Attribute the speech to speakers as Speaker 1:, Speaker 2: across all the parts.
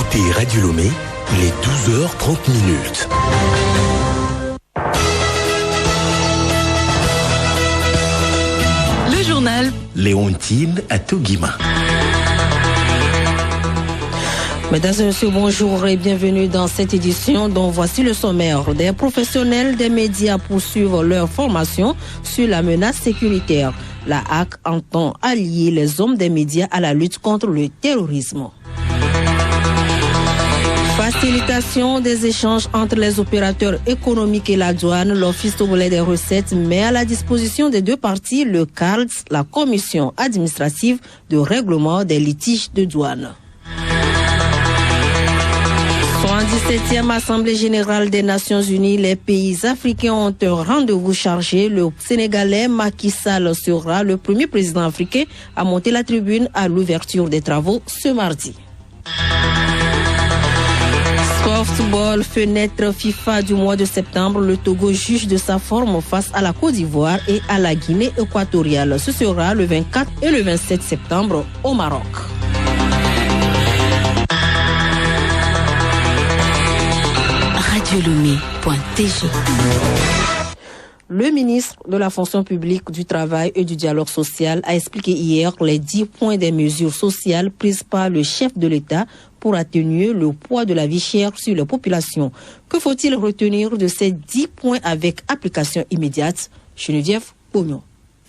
Speaker 1: écoutez Radio Lomé, il est 12h30.
Speaker 2: Le journal
Speaker 1: Léontine Atoguima.
Speaker 3: Mesdames et messieurs, bonjour et bienvenue dans cette édition dont voici le sommaire. Des professionnels des médias poursuivent leur formation sur la menace sécuritaire. La HAC entend allier les hommes des médias à la lutte contre le terrorisme. Facilitation des échanges entre les opérateurs économiques et la douane, l'Office togolais des recettes met à la disposition des deux parties le CARDS, la Commission administrative de règlement des litiges de douane. 77e Assemblée générale des Nations Unies, les pays africains ont un rendez-vous chargé. Le Sénégalais Macky Sall sera le premier président africain à monter la tribune à l'ouverture des travaux ce mardi. Softball, fenêtre FIFA du mois de septembre, le Togo juge de sa forme face à la Côte d'Ivoire et à la Guinée équatoriale. Ce sera le 24 et le 27 septembre au Maroc.
Speaker 2: radiolomé.tg.
Speaker 3: Le ministre de la fonction publique, du travail et du dialogue social a expliqué hier les 10 points des mesures sociales prises par le chef de l'État pour atténuer le poids de la vie chère sur les populations. Que faut-il retenir de ces 10 points avec application immédiate? Geneviève Pognon.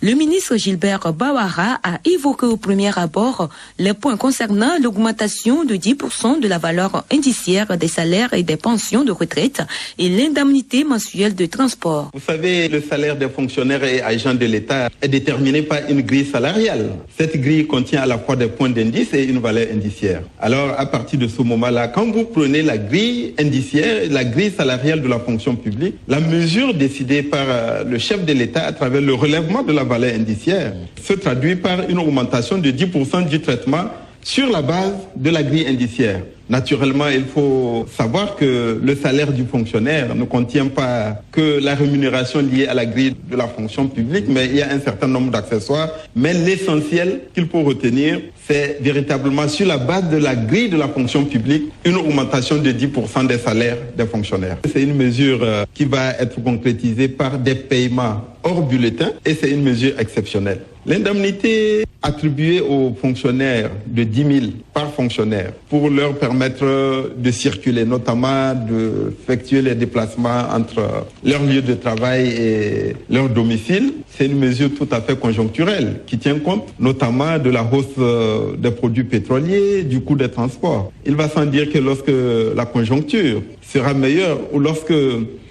Speaker 2: Le ministre Gilbert Bawara a évoqué au premier abord les points concernant l'augmentation de 10% de la valeur indiciaire des salaires et des pensions de retraite et l'indemnité mensuelle de transport.
Speaker 4: Vous savez, le salaire des fonctionnaires et agents de l'État est déterminé par une grille salariale. Cette grille contient à la fois des points d'indice et une valeur indiciaire. Alors, à partir de ce moment-là, quand vous prenez la grille indiciaire, la grille salariale de la fonction publique, la mesure décidée par le chef de l'État à travers le relèvement de la valeur indiciaire se traduit par une augmentation de 10% du traitement sur la base de la grille indiciaire. Naturellement, il faut savoir que le salaire du fonctionnaire ne contient pas que la rémunération liée à la grille de la fonction publique, mais il y a un certain nombre d'accessoires. Mais l'essentiel qu'il faut retenir, c'est véritablement sur la base de la grille de la fonction publique, une augmentation de 10% des salaires des fonctionnaires. C'est une mesure qui va être concrétisée par des paiements hors bulletin et c'est une mesure exceptionnelle. L'indemnité attribuée aux fonctionnaires de 10 000 par fonctionnaire pour leur permettre de circuler, notamment d'effectuer les déplacements entre leur lieu de travail et leur domicile, c'est une mesure tout à fait conjoncturelle qui tient compte notamment de la hausse des produits pétroliers, du coût des transports. Il va sans dire que lorsque la conjoncture sera meilleure ou lorsque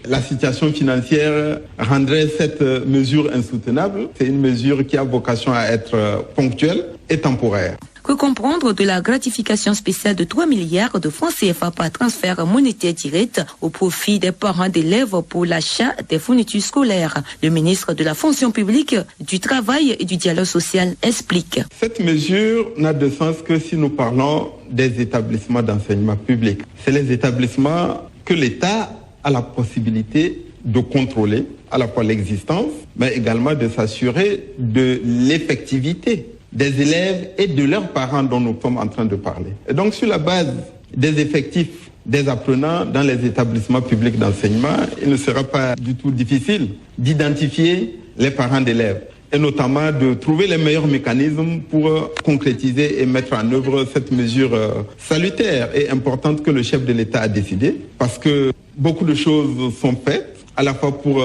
Speaker 4: la situation financière rendrait cette mesure insoutenable, c'est une mesure qui a vocation à être ponctuelle et temporaire.
Speaker 2: Que comprendre de la gratification spéciale de 3 milliards de francs CFA par transfert monétaire direct au profit des parents d'élèves pour l'achat des fournitures scolaires? Le ministre de la fonction publique, du travail et du dialogue social explique.
Speaker 4: Cette mesure n'a de sens que si nous parlons des établissements d'enseignement public. C'est les établissements que l'État a la possibilité de contrôler à la fois l'existence, mais également de s'assurer de l'effectivité des élèves et de leurs parents dont nous sommes en train de parler. Et donc, sur la base des effectifs des apprenants dans les établissements publics d'enseignement, il ne sera pas du tout difficile d'identifier les parents d'élèves et notamment de trouver les meilleurs mécanismes pour concrétiser et mettre en œuvre cette mesure salutaire et importante que le chef de l'État a décidé, parce que beaucoup de choses sont faites, à la fois pour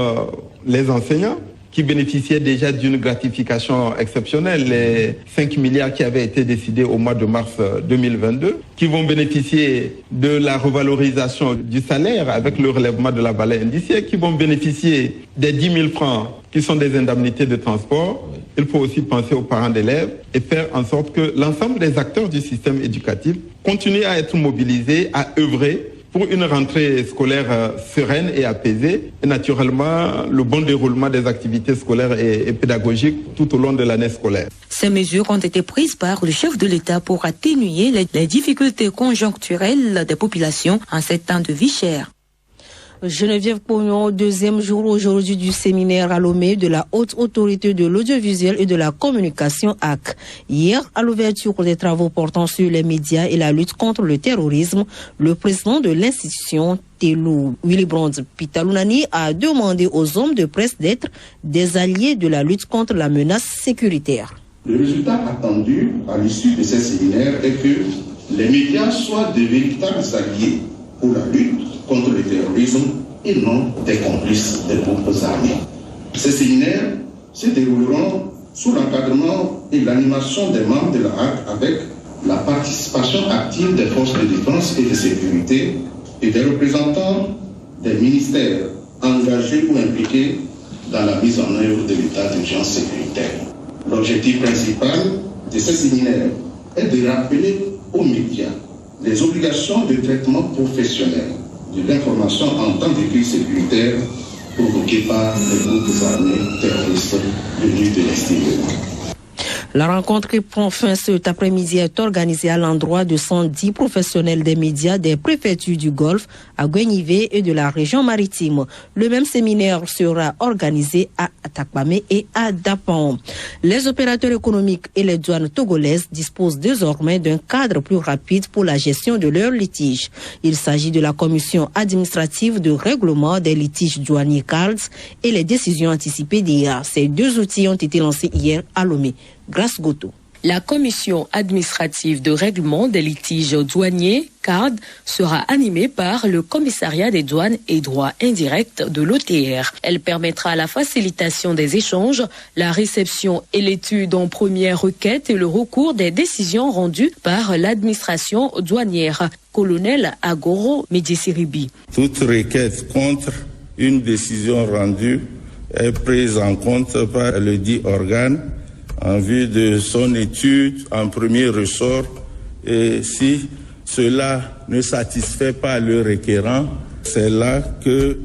Speaker 4: les enseignants, qui bénéficiaient déjà d'une gratification exceptionnelle, les 5 milliards qui avaient été décidés au mois de mars 2022, qui vont bénéficier de la revalorisation du salaire avec le relèvement de la valeur indiciaire, qui vont bénéficier des 10 000 francs qui sont des indemnités de transport. Il faut aussi penser aux parents d'élèves et faire en sorte que l'ensemble des acteurs du système éducatif continuent à être mobilisés, à œuvrer pour une rentrée scolaire sereine et apaisée, et naturellement le bon déroulement des activités scolaires et pédagogiques tout au long de l'année scolaire.
Speaker 2: Ces mesures ont été prises par le chef de l'État pour atténuer les difficultés conjoncturelles des populations en ces temps de vie chère.
Speaker 3: Geneviève Pognon, deuxième jour aujourd'hui du séminaire à Lomé de la Haute Autorité de l'Audiovisuel et de la Communication HAC. Hier, à l'ouverture des travaux portant sur les médias et la lutte contre le terrorisme, le président de l'institution, Telou Willibrand Pitalounani, a demandé aux hommes de presse d'être des alliés de la lutte contre la menace sécuritaire.
Speaker 5: Le résultat attendu à l'issue de ces séminaires est que les médias soient de véritables alliés pour la lutte contre le terrorisme et non des complices des groupes armés. Ces séminaires se dérouleront sous l'encadrement et l'animation des membres de la HAC avec la participation active des forces de défense et de sécurité et des représentants des ministères engagés ou impliqués dans la mise en œuvre de l'état d'urgence sécuritaire. L'objectif principal de ces séminaires est de rappeler aux médias les obligations de traitement professionnel de l'information en temps de crise sécuritaire provoquée par les groupes armés terroristes venus de l'extérieur.
Speaker 3: La rencontre qui prend fin cet après-midi est organisée à l'endroit de 110 professionnels des médias des préfectures du Golfe, à Guenivé et de la région maritime. Le même séminaire sera organisé à Atakpamé et à Dapan. Les opérateurs économiques et les douanes togolaises disposent désormais d'un cadre plus rapide pour la gestion de leurs litiges. Il s'agit de la commission administrative de règlement des litiges douaniers CARDS et les décisions anticipées d'IA. Ces deux outils ont été lancés hier à Lomé. Grâce Goto.
Speaker 6: La commission administrative de règlement des litiges douaniers, CARD, sera animée par le commissariat des douanes et droits indirects de l'OTR. Elle permettra la facilitation des échanges, la réception et l'étude en première requête et le recours des décisions rendues par l'administration douanière. Colonel Agoro Medjessiribi.
Speaker 7: Toute requête contre une décision rendue est prise en compte par le dit organe en vue de son étude en premier ressort, et si cela ne satisfait pas le requérant, c'est là que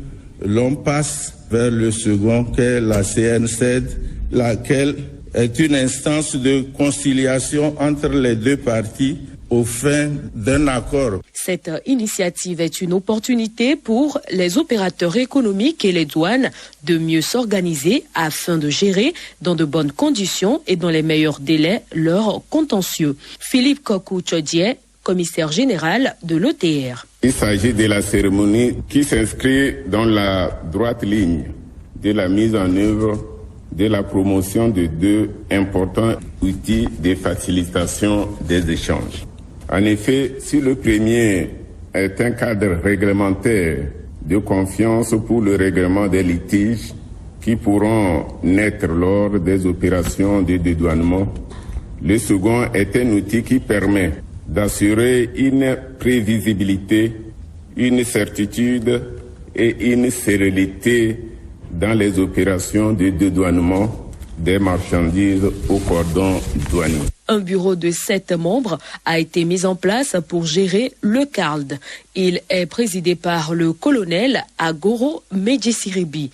Speaker 7: l'on passe vers le second qu'est la CNCED, laquelle est une instance de conciliation entre les deux parties au fin d'un accord.
Speaker 6: Cette initiative est une opportunité pour les opérateurs économiques et les douanes de mieux s'organiser afin de gérer dans de bonnes conditions et dans les meilleurs délais leurs contentieux. Philippe Kokou-Tchodier, commissaire général de l'OTR.
Speaker 8: Il s'agit de la cérémonie qui s'inscrit dans la droite ligne de la mise en œuvre de la promotion de deux importants outils de facilitation des échanges. En effet, si le premier est un cadre réglementaire de confiance pour le règlement des litiges qui pourront naître lors des opérations de dédouanement, le second est un outil qui permet d'assurer une prévisibilité, une certitude et une sérénité dans les opérations de dédouanement des marchandises au cordon douanier.
Speaker 6: Un bureau de 7 membres a été mis en place pour gérer le CARD. Il est présidé par le colonel Agoro Medjessiribi.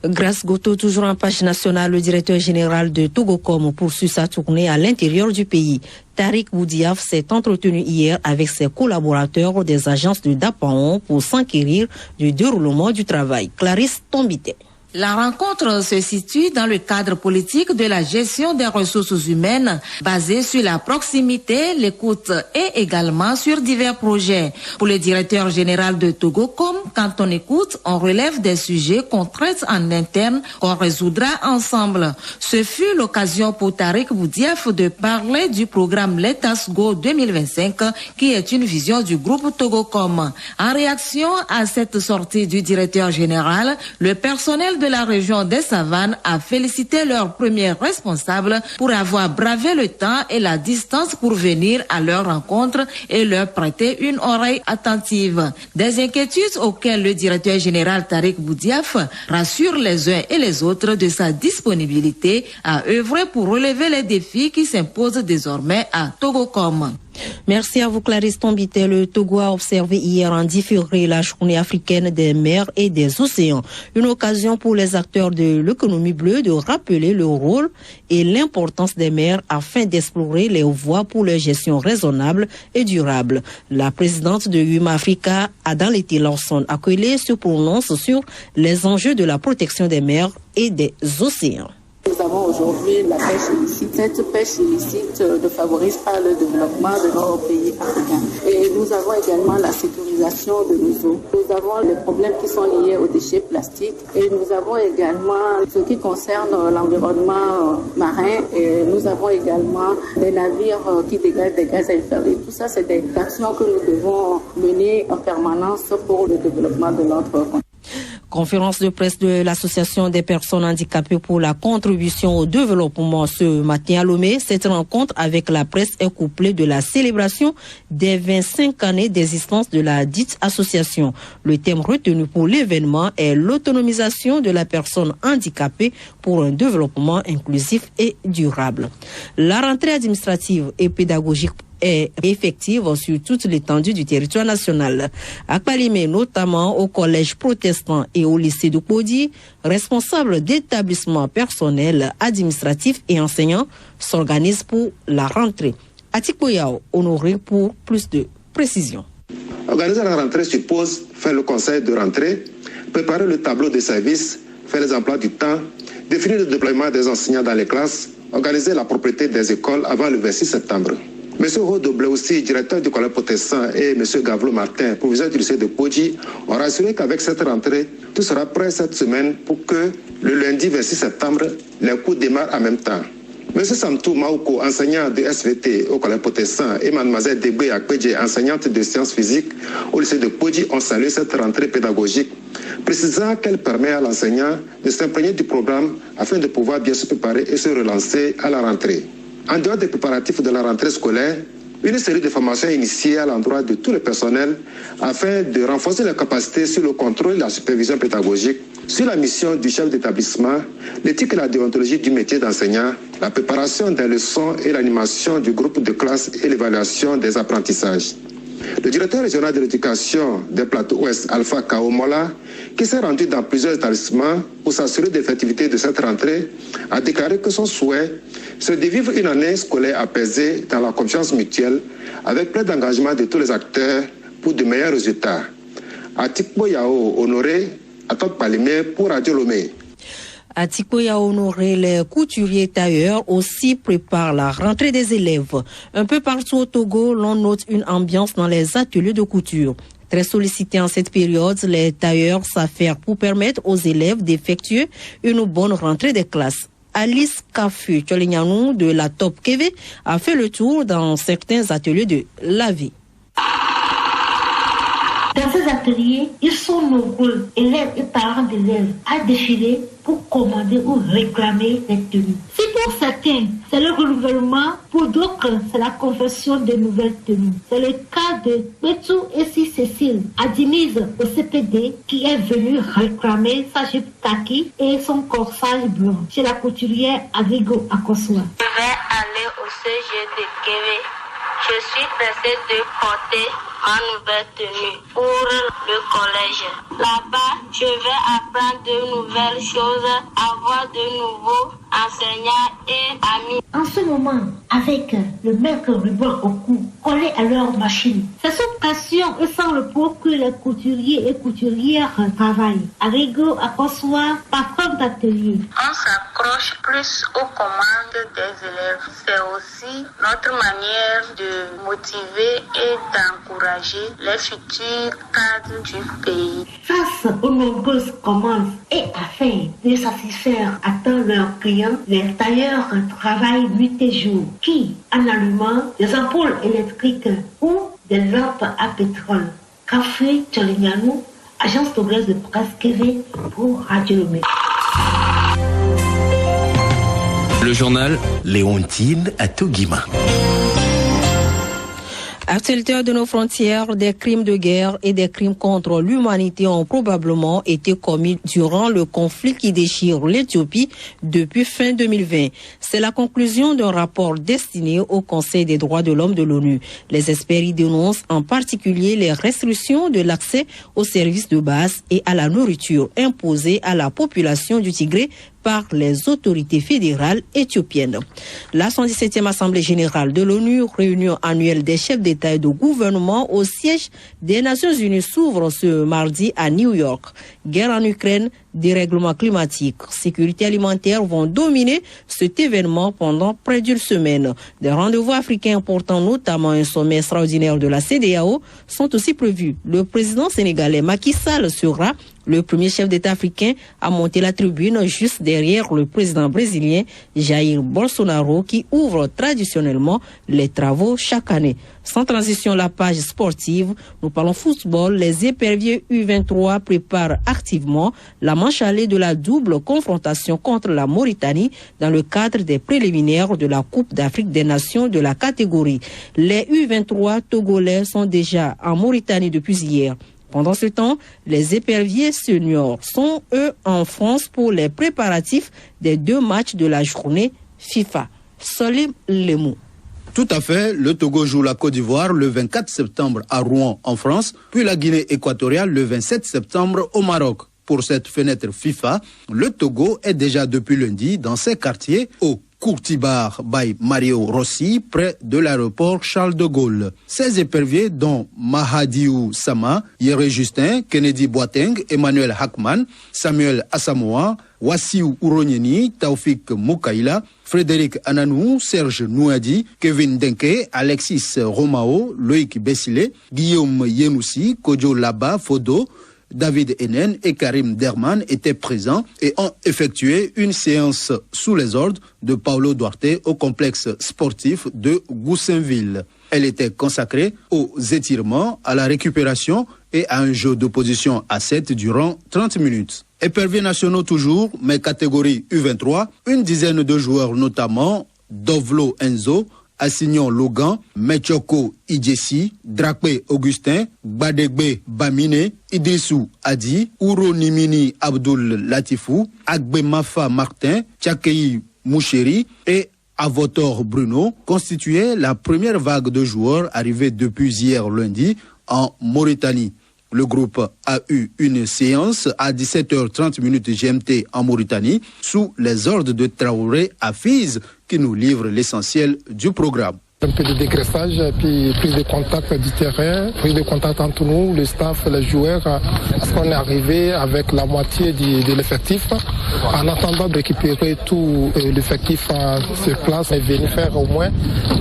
Speaker 3: Grâce Goto, toujours en page nationale, le directeur général de Togocom poursuit sa tournée à l'intérieur du pays. Tariq Boudiaf s'est entretenu hier avec ses collaborateurs des agences de Dapaon pour s'enquérir du déroulement du travail. Clarisse Tombité.
Speaker 9: La rencontre se situe dans le cadre politique de la gestion des ressources humaines basée sur la proximité, l'écoute et également sur divers projets. Pour le directeur général de Togocom, quand on écoute, on relève des sujets qu'on traite en interne, qu'on résoudra ensemble. Ce fut l'occasion pour Tariq Boudiaf de parler du programme Let Us Go 2025 qui est une vision du groupe Togocom. En réaction à cette sortie du directeur général, le personnel de la région des Savanes a félicité leur premier responsable pour avoir bravé le temps et la distance pour venir à leur rencontre et leur prêter une oreille attentive. Des inquiétudes auxquelles le directeur général Tariq Boudiaf rassure les uns et les autres de sa disponibilité à œuvrer pour relever les défis qui s'imposent désormais à Togocom.
Speaker 3: Merci à vous, Clarisse Tombité. Le Togo a observé hier en différé la journée africaine des mers et des océans. Une occasion pour les acteurs de l'économie bleue de rappeler le rôle et l'importance des mers afin d'explorer les voies pour leur gestion raisonnable et durable. La présidente de Yuma Africa, Adaleti Lawson Akwele, se prononce sur les enjeux de la protection des mers et des océans.
Speaker 10: Nous avons aujourd'hui la pêche illicite. Cette pêche illicite ne favorise pas le développement de nos pays africains. Et nous avons également la sécurisation de nos eaux. Nous avons les problèmes qui sont liés aux déchets plastiques. Et nous avons également ce qui concerne l'environnement marin. Et nous avons également des navires qui dégagent des gaz à effet de serre. Tout ça, c'est des actions que nous devons mener en permanence pour le développement de notre continent.
Speaker 3: Conférence de presse de l'Association des personnes handicapées pour la contribution au développement ce matin à Lomé. Cette rencontre avec la presse est couplée de la célébration des 25 années d'existence de la dite association. Le thème retenu pour l'événement est l'autonomisation de la personne handicapée pour un développement inclusif et durable. La rentrée administrative et pédagogique est effective sur toute l'étendue du territoire national. À Palimé, notamment au collège protestant et au lycée de Kodi, responsables d'établissements personnels, administratifs et enseignants s'organisent pour la rentrée. Atikoyao, honoré pour plus de précision.
Speaker 11: Organiser la rentrée suppose faire le conseil de rentrée, préparer le tableau de service, faire les emplois du temps, définir le déploiement des enseignants dans les classes, organiser la propriété des écoles avant le 26 septembre. M. Rodoble aussi, directeur du collège protestant, et M. Gavlo Martin, proviseur du lycée de Podji, ont rassuré qu'avec cette rentrée, tout sera prêt cette semaine pour que le lundi 26 septembre, les cours démarrent en même temps. M. Samtou Maouko, enseignant de SVT au collège protestant, et Mlle Debé Akpedje, enseignante de sciences physiques au lycée de Podji, ont salué cette rentrée pédagogique, précisant qu'elle permet à l'enseignant de s'imprégner du programme afin de pouvoir bien se préparer et se relancer à la rentrée. En dehors des préparatifs de la rentrée scolaire, une série de formations initiées à l'endroit de tout le personnel afin de renforcer les capacités sur le contrôle et la supervision pédagogique, sur la mission du chef d'établissement, l'éthique et la déontologie du métier d'enseignant, la préparation des leçons et l'animation du groupe de classe et l'évaluation des apprentissages. Le directeur régional de l'éducation des plateaux ouest, Alpha Kaomola, qui s'est rendu dans plusieurs établissements pour s'assurer de l'effectivité de cette rentrée, a déclaré que son souhait, c'est de vivre une année scolaire apaisée dans la confiance mutuelle, avec plein d'engagement de tous les acteurs pour de meilleurs résultats. Atikpo Yao Honoré, à Top Palimé pour Radio Lomé.
Speaker 3: Atikoya Honoré, les couturiers tailleurs aussi préparent la rentrée des élèves. Un peu partout au Togo, l'on note une ambiance dans les ateliers de couture. Très sollicités en cette période, les tailleurs s'affairent pour permettre aux élèves d'effectuer une bonne rentrée des classes. Alice Kafu Cholignanou de la Top Keve a fait le tour dans certains ateliers de la vie.
Speaker 12: Dans ces ateliers, ils sont nombreux, élèves et parents d'élèves, à défiler pour commander ou réclamer les tenues. Si pour certains, c'est le renouvellement, pour d'autres, c'est la confection de nouvelles tenues. C'est le cas de Betou et Cécile, admise au CPD, qui est venue réclamer sa jupe kaki et son corsage blanc chez la couturière Avigo Akosua.
Speaker 13: Je vais aller au CG de Keve. Je suis pressée de porter ma nouvelle tenue pour le collège. Là-bas, je vais apprendre de nouvelles choses, avoir de nouveaux enseignants et amis.
Speaker 12: En ce moment, avec le maître ruban au cou, collé à leur machine, c'est sous pression et sans repos que les couturiers et couturières travaillent. Arrigo Akosua, patron d'atelier.
Speaker 13: On s'accroche plus aux commandes des élèves. C'est aussi notre manière de motiver et d'encourager les futurs cadres du pays.
Speaker 12: Face aux nombreuses commandes et afin de satisfaire à tous leurs clients, les tailleurs travaillent nuit et jour, qui, en allumant des ampoules électriques ou des lampes à pétrole. Café Cholignanou, agence togolaise de presse Keve pour Radio Lomé.
Speaker 1: Le journal Léontine à Togima.
Speaker 3: Actualité de nos frontières, des crimes de guerre et des crimes contre l'humanité ont probablement été commis durant le conflit qui déchire l'Éthiopie depuis fin 2020. C'est la conclusion d'un rapport destiné au Conseil des droits de l'homme de l'ONU. Les experts y dénoncent en particulier les restrictions de l'accès aux services de base et à la nourriture imposées à la population du Tigré par les autorités fédérales éthiopiennes. La 117e Assemblée générale de l'ONU, réunion annuelle des chefs d'État et de gouvernement au siège des Nations unies, s'ouvre ce mardi à New York. Guerre en Ukraine, dérèglement climatique, sécurité alimentaire vont dominer cet événement pendant près d'une semaine. Des rendez-vous africains importants, notamment un sommet extraordinaire de la CEDEAO, sont aussi prévus. Le président sénégalais Macky Sall sera le premier chef d'État africain à monter la tribune juste derrière le président brésilien Jair Bolsonaro qui ouvre traditionnellement les travaux chaque année. Sans transition, la page sportive, nous parlons football. Les éperviers U23 préparent activement la manche allée de la double confrontation contre la Mauritanie dans le cadre des préliminaires de la Coupe d'Afrique des Nations de la catégorie. Les U23 togolais sont déjà en Mauritanie depuis hier. Pendant ce temps, les éperviers seniors sont, eux, en France pour les préparatifs des 2 matchs de la journée FIFA. Solim Lemou.
Speaker 14: Tout à fait, le Togo joue la Côte d'Ivoire le 24 septembre à Rouen en France, puis la Guinée équatoriale le 27 septembre au Maroc. Pour cette fenêtre FIFA, le Togo est déjà depuis lundi dans ses quartiers au Courtibar by Mario Rossi, près de l'aéroport Charles de Gaulle. Ces éperviers, dont Mahadiou Sama, Yéré Justin, Kennedy Boateng, Emmanuel Hackman, Samuel Asamoah, Wassiou Ouronieni, Taoufik Moukaïla, Frédéric Ananou, Serge Nouadi, Kevin Denke, Alexis Romao, Loïc Bessile, Guillaume Yenoussi, Kodjo Laba Fodo, David Enen et Karim Derman étaient présents et ont effectué une séance sous les ordres de Paulo Duarte au complexe sportif de Goussainville. Elle était consacrée aux étirements, à la récupération et à un jeu d'opposition à 7 durant 30 minutes. Éperviers nationaux toujours, mais catégorie U23, une dizaine de joueurs notamment Dovlo Enzo, Assignon Logan, Mechoko Idjessi, Drakpe Augustin, Badegbe Bamine, Idrissou Adi, Ouronimini Abdul Latifou, Agbe Mafa Martin, Tchakei Moucheri et Avotor Bruno constituaient la première vague de joueurs arrivés depuis hier lundi en Mauritanie. Le groupe a eu une séance à 17h30 GMT en Mauritanie sous les ordres de Traoré Hafiz qui nous livre l'essentiel du programme.
Speaker 15: Un peu de dégraissage, puis prise de contact du terrain, prise de contact entre nous, le staff, les joueurs, parce qu'on est arrivé avec la moitié de l'effectif. En attendant de récupérer tout l'effectif sur place, on est venu faire au moins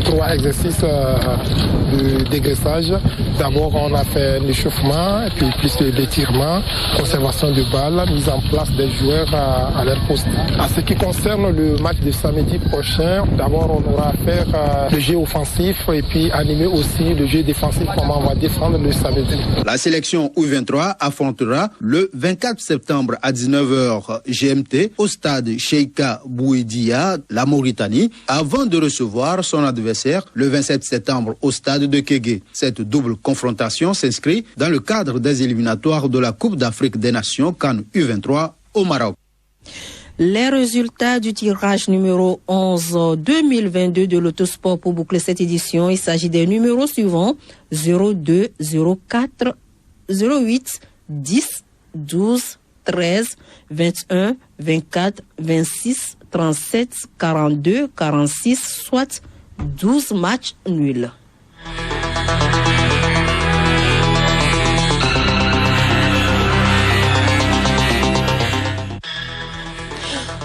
Speaker 15: 3 exercices de dégraissage. D'abord, on a fait l'échauffement, et puis plus l'étirement, conservation de balles, mise en place des joueurs à leur poste. En ce qui concerne le match de samedi prochain, d'abord on aura à faire le jeu offensif et puis animer aussi le jeu défensif, comment on va défendre le samedi.
Speaker 14: La sélection U23 affrontera le 24 septembre à 19h GMT au stade Cheika Bouidia, la Mauritanie, avant de recevoir son adversaire le 27 septembre au stade de Kégué. Cette double confrontation s'inscrit dans le cadre des éliminatoires de la Coupe d'Afrique des Nations CAN U23 au Maroc.
Speaker 3: Les résultats du tirage numéro 11 2022 de l'Autosport pour boucler cette édition. Il s'agit des numéros suivants 02, 04, 08, 10, 12, 13, 21, 24, 26, 37, 42, 46, soit 12 matchs nuls.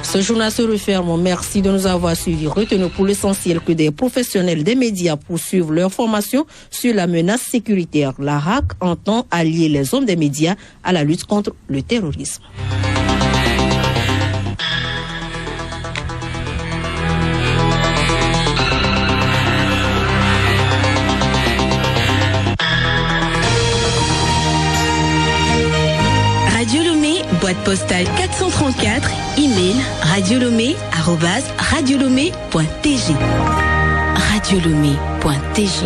Speaker 3: Ce journal se referme. Merci de nous avoir suivis. Retenez pour l'essentiel que des professionnels des médias poursuivent leur formation sur la menace sécuritaire. La RAC entend allier les hommes des médias à la lutte contre le terrorisme.
Speaker 16: Boîte postale 434, email radiolomé@radiolomé.tg. radiolomé.tg